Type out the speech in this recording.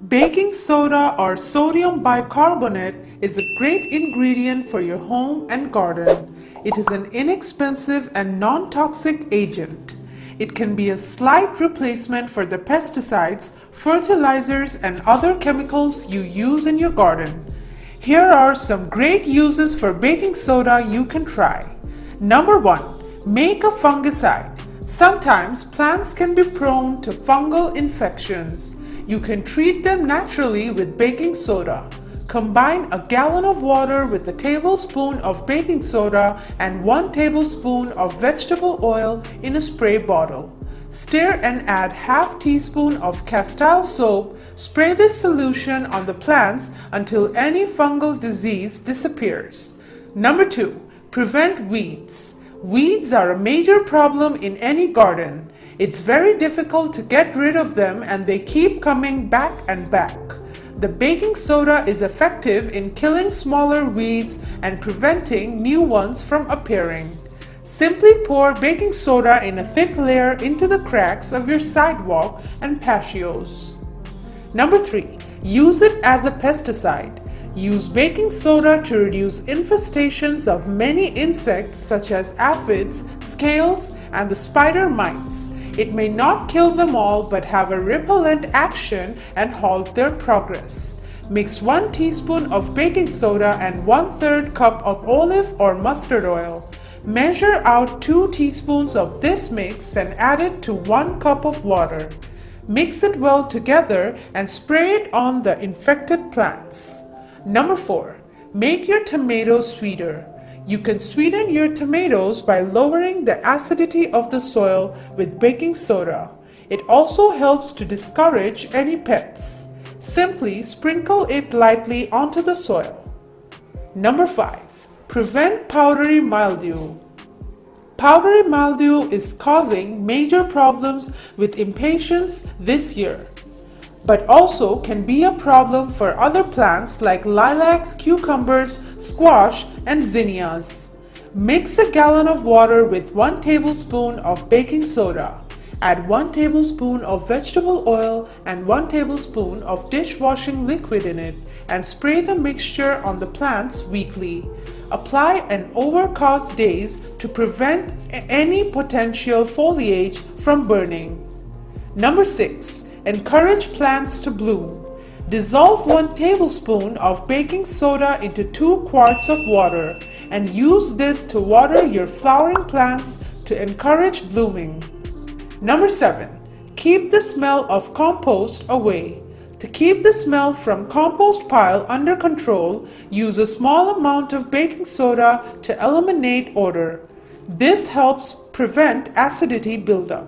Baking soda or sodium bicarbonate is a great ingredient for your home and garden. It is an inexpensive and non-toxic agent. It can be a slight replacement for the pesticides, fertilizers, and other chemicals you use in your garden. Here are some great uses for baking soda you can try. Number 1. Make a fungicide. Sometimes plants can be prone to fungal infections. You can treat them naturally with baking soda. Combine a gallon of water with a tablespoon of baking soda and 1 tablespoon of vegetable oil in a spray bottle. Stir and add half teaspoon of castile soap. Spray this solution on the plants until any fungal disease disappears. Number 2. Prevent weeds. Weeds are a major problem in any garden. It's very difficult to get rid of them and they keep coming back and back. The baking soda is effective in killing smaller weeds and preventing new ones from appearing. Simply pour baking soda in a thick layer into the cracks of your sidewalk and patios. Number 3. Use it as a pesticide. Use baking soda to reduce infestations of many insects such as aphids, scales, and the spider mites. It may not kill them all but have a repellent action and halt their progress. Mix 1 teaspoon of baking soda and 1/3 cup of olive or mustard oil. Measure out 2 teaspoons of this mix and add it to 1 cup of water. Mix it well together and spray it on the infected plants. Number 4. Make your tomatoes sweeter. You can sweeten your tomatoes by lowering the acidity of the soil with baking soda. It also helps to discourage any pests. Simply sprinkle it lightly onto the soil. Number 5. Prevent powdery mildew. Powdery mildew is causing major problems with impatiens this year, but also can be a problem for other plants like lilacs, cucumbers, squash, and zinnias. Mix a gallon of water with 1 tablespoon of baking soda. Add 1 tablespoon of vegetable oil and 1 tablespoon of dishwashing liquid in it and spray the mixture on the plants weekly. Apply on overcast days to prevent any potential foliage from burning. Number 6. Encourage plants to bloom. Dissolve 1 tablespoon of baking soda into 2 quarts of water and use this to water your flowering plants to encourage blooming. Number 7. Keep the smell of compost away. To keep the smell from compost pile under control, use a small amount of baking soda to eliminate odor. This helps prevent acidity buildup.